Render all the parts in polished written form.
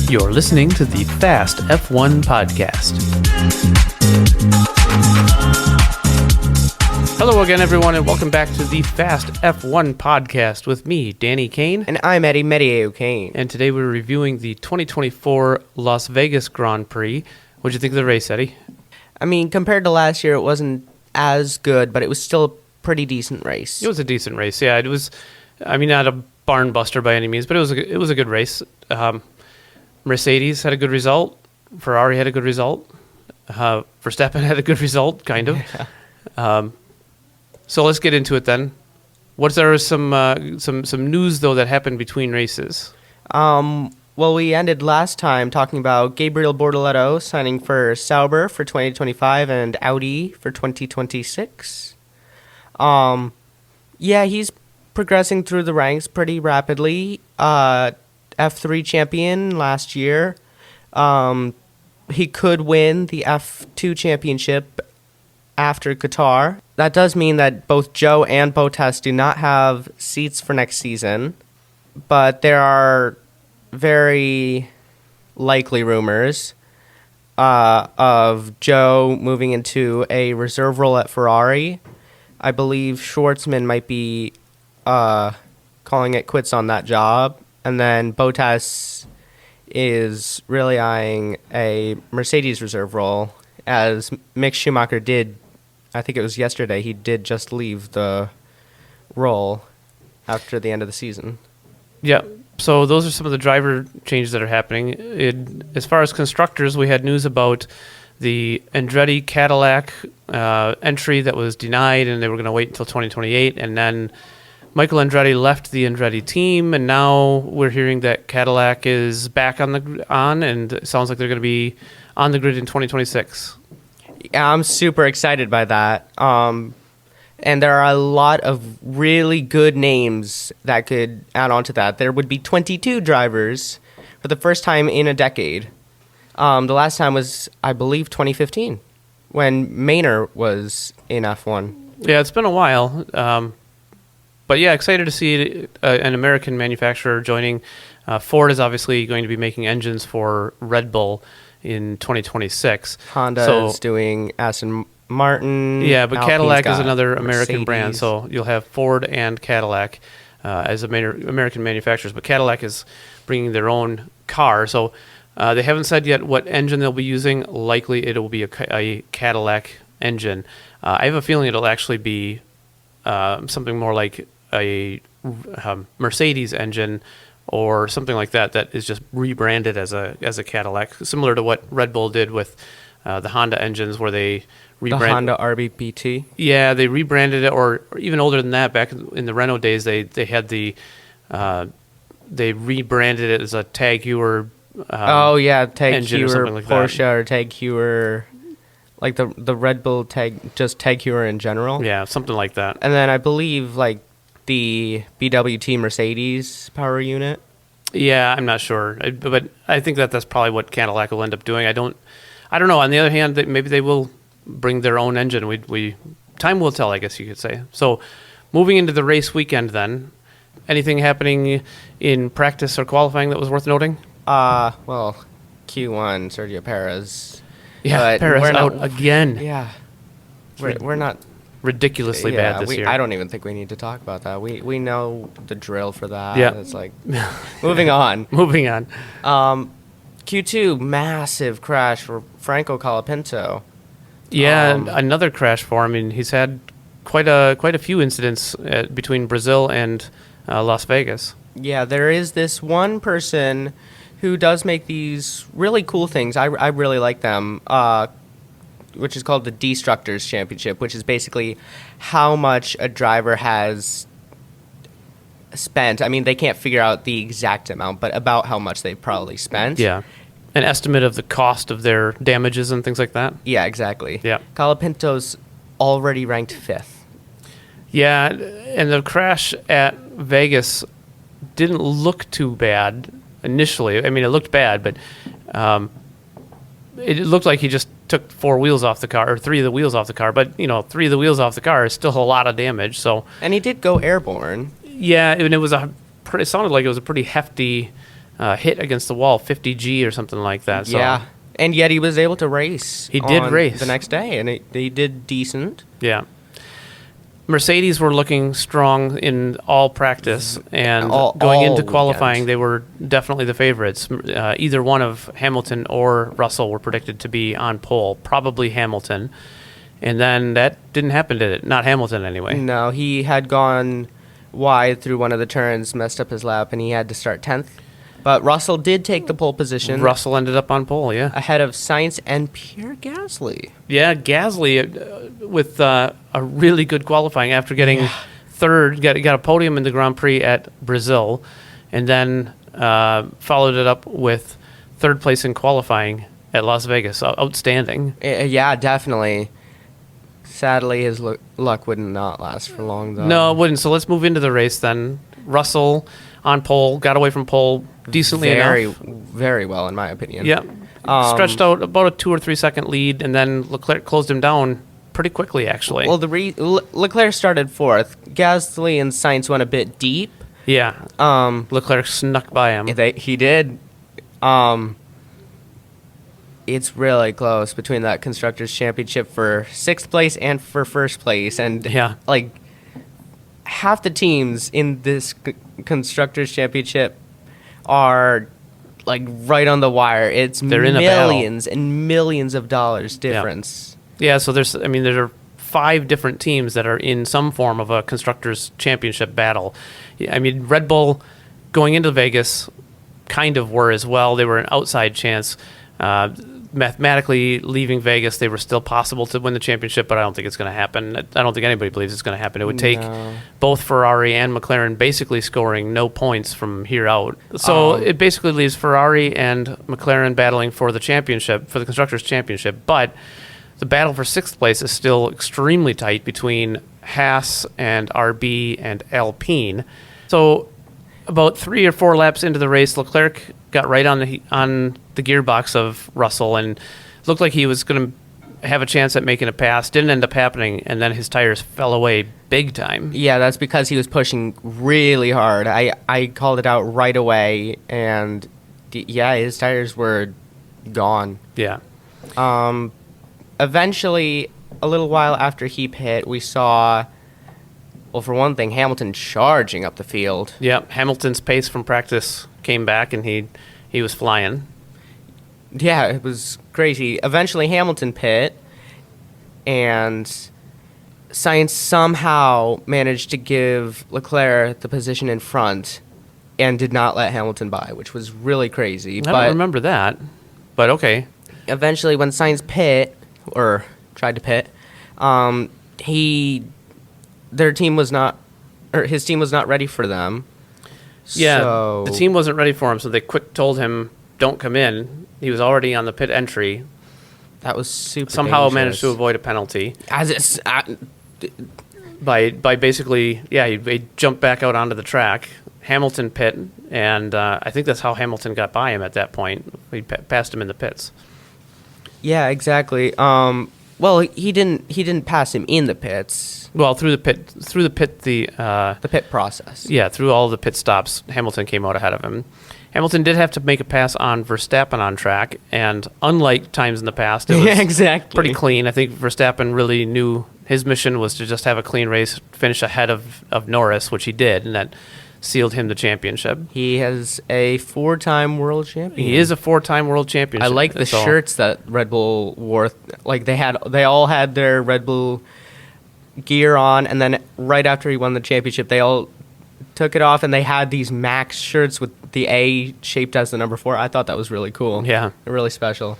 You're listening to the Fast F1 podcast. Hello again, everyone, and welcome back to the Fast F1 podcast with me, Danny Kane. And I'm Eddie Meteye-O'Kane. And today we're reviewing the 2024 Las Vegas Grand Prix. What'd you think of the race, Eddie? I mean, compared to last year, it wasn't as good, but it was still a pretty decent race. It was a decent race, yeah. It was, I mean, not a barn buster by any means, but it was a good race. Mercedes had a good result. Ferrari had a good result. Verstappen had a good result, kind of. Yeah. So let's get into it then. There was some news though that happened between races? Well, we ended last time talking about Gabriel Bortoleto signing for Sauber for 2025 and Audi for 2026. Yeah, he's progressing through the ranks pretty rapidly. F3 champion last year. He could win the F2 championship after Qatar. That does mean that both Joe and Bottas do not have seats for next season, but there are very likely rumors of Joe moving into a reserve role at Ferrari. I believe Schwartzman might be calling it quits on that job, and then Bottas is really eyeing a Mercedes reserve role, as Mick Schumacher did. I think it was yesterday, he did just leave the role after the end of the season. Yeah, so those are some of the driver changes that are happening. As far as constructors, we had news about the Andretti Cadillac entry that was denied, and they were going to wait until 2028, and then Michael Andretti left the Andretti team, and now we're hearing that Cadillac is back on, and it sounds like they're going to be on the grid in 2026. Yeah, I'm super excited by that. And there are a lot of really good names that could add on to that. There would be 22 drivers for the first time in a decade. The last time was, I believe, 2015, when Maynard was in F1. Yeah, it's been a while. But yeah, excited to see an American manufacturer joining. Ford is obviously going to be making engines for Red Bull in 2026. Honda is doing Aston Martin. Yeah, but Alpine's Cadillac is another American Mercedes. brand, so you'll have Ford and Cadillac as American manufacturers. But Cadillac is bringing their own car, so they haven't said yet what engine they'll be using. Likely it will be a Cadillac engine. I have a feeling it'll actually be something more like a Mercedes engine or something like that is just rebranded as a Cadillac, similar to what Red Bull did with the Honda engines, where they rebranded the Honda RBPT. Yeah, they rebranded it, or even older than that. Back in the Renault days, they had they rebranded it as a Tag Heuer. Tag Heuer like Porsche that. Or Tag Heuer, like the Red Bull Tag Heuer in general. Yeah, something like that. And then I believe like the BWT Mercedes power unit. Yeah, I'm not sure, but I think that's probably what Cadillac will end up doing. I don't know. On the other hand, maybe they will bring their own engine. Time will tell, I guess you could say. So, moving into the race weekend, then, anything happening in practice or qualifying that was worth noting? Well, Q1 Sergio Perez. Yeah, Perez out again. Yeah, we're not ridiculy bad this year. I don't even think we need to talk about that. We know the drill for that. Yeah. It's like, moving on. Moving on. Q2, massive crash for Franco Colapinto. Yeah, another crash for him. I mean, he's had quite a few incidents between Brazil and Las Vegas. Yeah, there is this one person who does make these really cool things. I really like them. Which is called the Destructors Championship, which is basically how much a driver has spent. I mean, they can't figure out the exact amount, but about how much they've probably spent. Yeah. An estimate of the cost of their damages and things like that. Yeah, exactly. Yeah. Colapinto's already ranked 5th. Yeah, and the crash at Vegas didn't look too bad initially. I mean, it looked bad, but it looked like he just took 4 wheels off the car, or 3 of the wheels off the car. But, 3 of the wheels off the car is still a lot of damage. So, and he did go airborne. Yeah, and it sounded like it was a pretty hefty hit against the wall, 50G or something like that. So, Yeah. And yet he was able to race. He did on race. the next day, and he did decent. Yeah. Mercedes were looking strong in all practice, and going into qualifying, weekend. they were definitely the favorites. Either one of Hamilton or Russell were predicted to be on pole, probably Hamilton. And then that didn't happen, did it? Not Hamilton, anyway. No, he had gone wide through one of the turns, messed up his lap, and he had to start 10th. But Russell did take the pole position. Russell ended up on pole, yeah. Ahead of Sainz and Pierre Gasly. Yeah, Gasly with a really good qualifying after getting third, got a podium in the Grand Prix at Brazil, and then followed it up with third place in qualifying at Las Vegas. Outstanding. Yeah, definitely. Sadly, his luck would not last for long, though. No, it wouldn't. So let's move into the race then. Russell on pole, got away from pole decently enough. Very well, in my opinion. Yeah. Stretched out about a 2 or 3 second lead, and then Leclerc closed him down pretty quickly, actually. Well, Leclerc started fourth. Gasly and Sainz went a bit deep. Yeah. Leclerc snuck by him. He did. It's really close between that Constructors' Championship for 6th place and for 1st place. And, like, half the teams in this Constructors' Championship are, like, right on the wire. They're in millions and millions of dollars difference. Yeah, so there are 5 different teams that are in some form of a Constructors' Championship battle. I mean, Red Bull going into Vegas kind of were as well. They were an outside chance. Mathematically, leaving Vegas, they were still possible to win the championship, but I don't think it's going to happen. I don't think anybody believes it's going to happen. It would take both Ferrari and McLaren basically scoring no points from here out. So it basically leaves Ferrari and McLaren battling for the championship, for the Constructors' Championship, but the battle for 6th place is still extremely tight between Haas and RB and Alpine. So about 3 or 4 laps into the race, Leclerc got right on the gearbox of Russell and looked like he was going to have a chance at making a pass. Didn't end up happening, and then his tires fell away big time. Yeah, that's because he was pushing really hard. I called it out right away, and his tires were gone. Yeah. Eventually, a little while after he pit, we saw, well, for one thing, Hamilton charging up the field. Yeah, Hamilton's pace from practice came back, and he was flying. Yeah, it was crazy. Eventually, Hamilton pit, and Sainz somehow managed to give Leclerc the position in front and did not let Hamilton by, which was really crazy. I don't remember that, but okay. Eventually, when Sainz tried to pit, his team was not ready for them. Yeah, so the team wasn't ready for him, so they told him, don't come in. He was already on the pit entry. That was super Somehow dangerous. managed to avoid a penalty. As By basically, he jumped back out onto the track. Hamilton pit, and I think that's how Hamilton got by him at that point. He passed him in the pits. Yeah, exactly. Well, he didn't pass him in the pits. Well, through the pit, The pit process. yeah, through all the pit stops, Hamilton came out ahead of him. Hamilton did have to make a pass on Verstappen on track, and unlike times in the past, it was exactly. pretty clean. I think Verstappen really knew his mission was to just have a clean race, finish ahead of Norris, which he did, and that sealed him the championship. He has a 4-time world champion. He is a 4-time world champion. I like the shirts that Red Bull wore. Like they all had their Red Bull gear on, and then right after he won the championship, they all took it off, and they had these Max shirts with the A shaped as the number 4. I thought that was really cool. Yeah. Really special.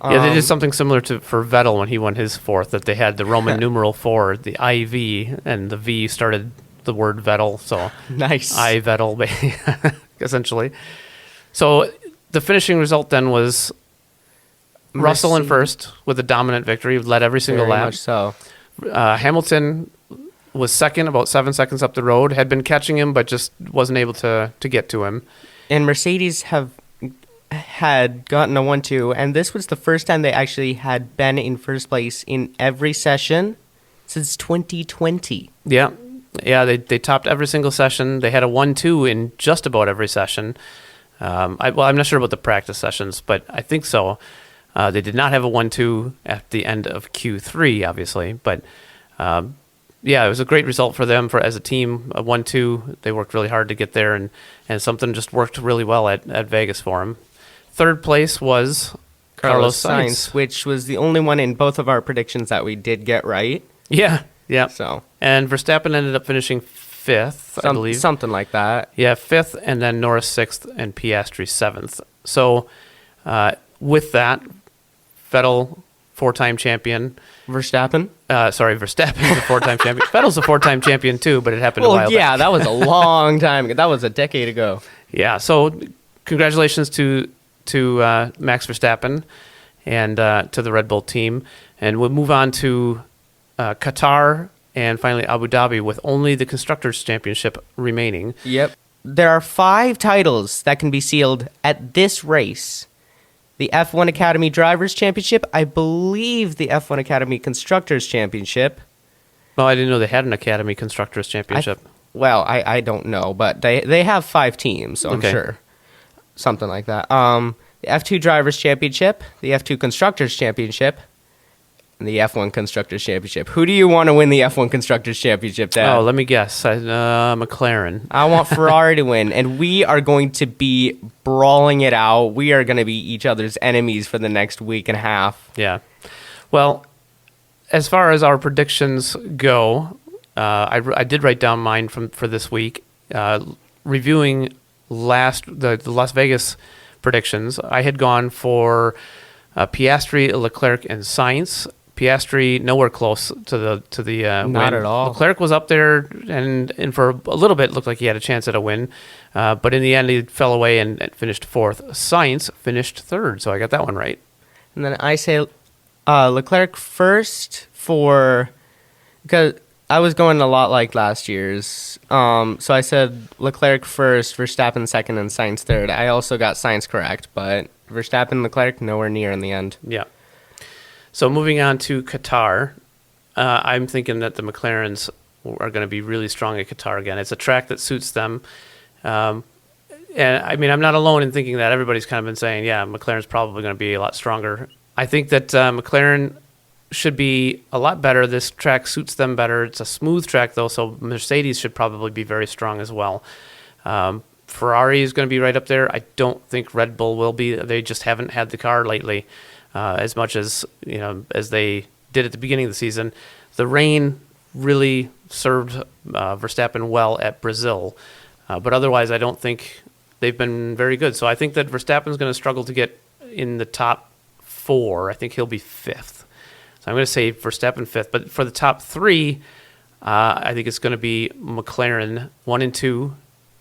Yeah, they did something similar for Vettel when he won his 4th, that they had the Roman numeral 4, the IV, and the V started the word Vettel, so Nice. I Vettel, essentially. So the finishing result then was Russell in first with a dominant victory, led every single Very lap. much so. Hamilton was second, about 7 seconds up the road, had been catching him, but just wasn't able to get to him. And Mercedes had gotten a 1-2, and this was the first time they actually had been in first place in every session since 2020. Yeah, they topped every single session. They had a 1-2 in just about every session. I'm not sure about the practice sessions, but I think so. They did not have a 1-2 at the end of Q3, obviously, but it was a great result for them as a team. A 1-2, they worked really hard to get there, and something just worked really well at Vegas for them. Third place was Carlos Sainz, which was the only one in both of our predictions that we did get right. Yeah. So, and Verstappen ended up finishing fifth, I believe. Something like that. Yeah, fifth, and then Norris sixth, and Piastri seventh. So, with that, Vettel, four-time champion. Verstappen is a four-time champion. Vettel's a four-time champion too, but it happened a while back. Yeah, that was a long time ago. That was a decade ago. Yeah, so congratulations to Max Verstappen and to the Red Bull team. And we'll move on to Qatar and finally Abu Dhabi with only the Constructors' Championship remaining. Yep. There are 5 titles that can be sealed at this race. The F1 Academy Drivers' Championship, I believe the F1 Academy Constructors' Championship. Well, I didn't know they had an Academy Constructors' Championship. I don't know, but they have 5 teams, so I'm sure. Something like that. The F2 Drivers' Championship, the F2 Constructors' Championship, and the F1 Constructors' Championship. Who do you want to win the F1 Constructors' Championship, Dad? Oh, let me guess. McLaren. I want Ferrari to win, and we are going to be brawling it out. We are going to be each other's enemies for the next week and a half. Yeah. Well, as far as our predictions go, I did write down mine for this week. Reviewing the Las Vegas predictions, I had gone for Piastri, Leclerc, and Sainz. Piastri nowhere close to the Not win. at all. Leclerc was up there, and for a little bit looked like he had a chance at a win, but in the end he fell away and finished fourth. Sainz finished third, so I got that one right. And then I say Leclerc first because I was going a lot like last year's. So I said Leclerc first, Verstappen second, and Sainz third. I also got Sainz correct, but Verstappen, Leclerc, nowhere near in the end. Yeah. So moving on to Qatar, I'm thinking that the McLarens are going to be really strong at Qatar again. It's a track that suits them. And I mean, I'm not alone in thinking that. Everybody's kind of been saying, yeah, McLaren's probably going to be a lot stronger. I think that McLaren should be a lot better. This track suits them better. It's a smooth track, though, so Mercedes should probably be very strong as well. Ferrari is going to be right up there. I don't think Red Bull will be. They just haven't had the car lately. As much as as they did at the beginning of the season. The rain really served Verstappen well at Brazil, but otherwise I don't think they've been very good. So I think that Verstappen's going to struggle to get in the top 4. I think he'll be 5th. So I'm going to say Verstappen 5th. But for the top 3, I think it's going to be McLaren 1 and 2,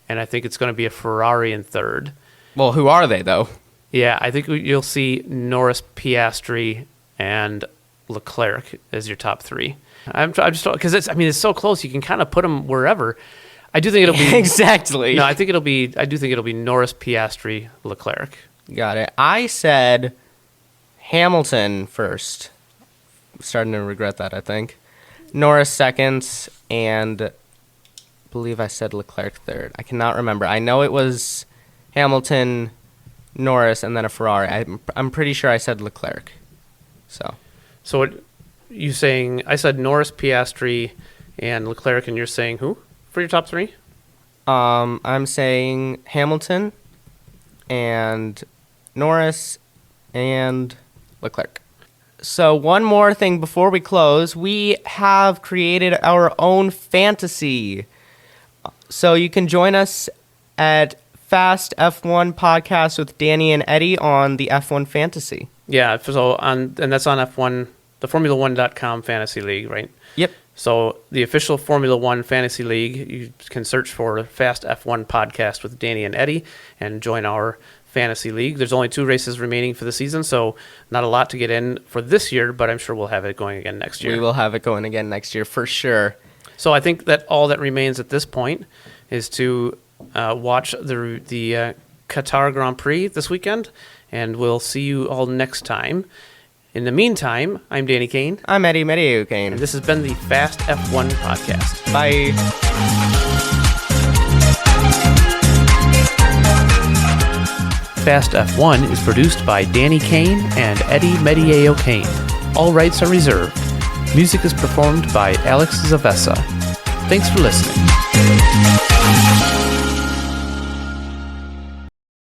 and I think it's going to be a Ferrari in 3rd. Well, who are they, though? Yeah, I think you'll see Norris, Piastri, and Leclerc as your top 3. I'm just because it's so close. You can kind of put them wherever. I do think it'll be exactly. No, I do think it'll be Norris, Piastri, Leclerc. Got it. I said Hamilton first. I'm starting to regret that. I think Norris second, and I believe I said Leclerc third. I cannot remember. I know it was Hamilton, Norris, and then a Ferrari. I'm pretty sure I said Leclerc. So what you saying? I said Norris, Piastri, and Leclerc, and you're saying who for your top 3? I'm saying Hamilton and Norris and Leclerc. So one more thing before we close, we have created our own fantasy. So you can join us at Fast F1 Podcast with Danny and Eddie on the F1 Fantasy. Yeah, and that's on F1, the Formula1.com Fantasy League, right? Yep. So the official Formula One Fantasy League, you can search for Fast F1 Podcast with Danny and Eddie and join our Fantasy League. There's only 2 races remaining for the season, so not a lot to get in for this year, but I'm sure we'll have it going again next year. We will have it going again next year for sure. So I think that all that remains at this point is to watch the Qatar Grand Prix this weekend, and we'll see you all next time. In the meantime, I'm Danny Kane. I'm Eddie Meteye-O'Kane. And this has been the Fast F1 Podcast. Bye. Fast F1 is produced by Danny Kane and Eddie Meteye-O'Kane. All rights are reserved. Music is performed by Alex Zavesa. Thanks for listening.